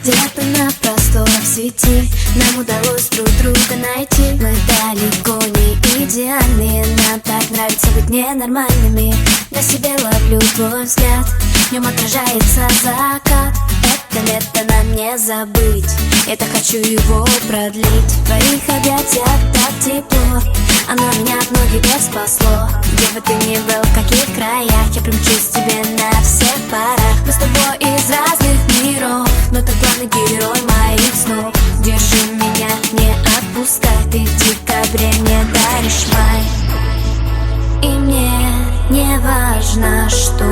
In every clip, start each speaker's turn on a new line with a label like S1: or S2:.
S1: Где-то на просторах сети нам удалось друг друга найти. Мы далеко не идеальные, нам так нравится быть ненормальными. На себе ловлю твой взгляд, в нем отражается закат. Это лето нам не забыть, это хочу его продлить. В твоих объятиях так тепло, оно меня от многих бед спасло. Где бы ты ни был, в каких краях, я примчусь тебе на всех парах. Мы с тобой из разных миров, но ты главный герой моих снов. Держи меня, не отпускай, ты в декабре мне даришь май. И мне не важно, что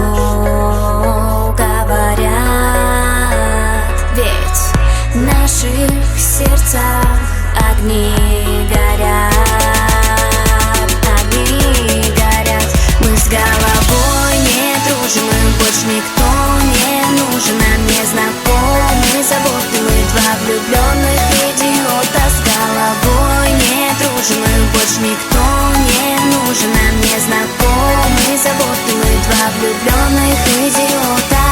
S1: говорят, ведь в наших сердцах огни горят. Огни горят. Мы с головой не дружим, и больше никто не нужен. Нам не знакомы заботы, мы два влюбленных идиота. С головой не дружим, и больше никто не нужен. Нам не знакомы заботы, мы два влюбленных идиота.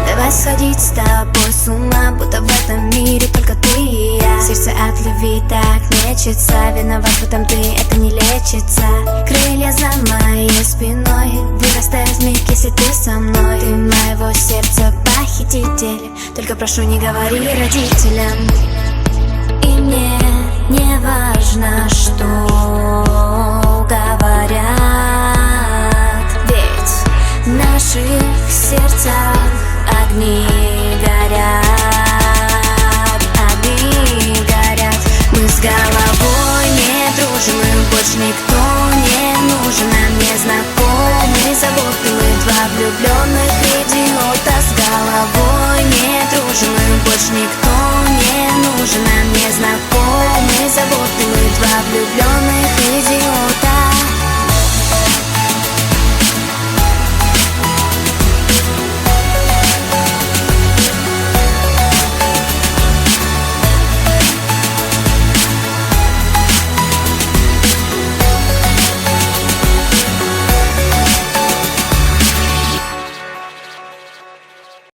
S1: Давай сходить с тобой с ума, будто в этом мире только ты и я. Сердце от любви так мечется, виноват в этом ты, это не лечится. Крылья за моей спиной вырастают вмиг, если ты со мной. Ты моего сердца похититель, только прошу, не говори родителям. И мне не важно, что говорят, ведь в наших сердцах огни горят. Огни горят. Мы с головой не дружим, и больше никто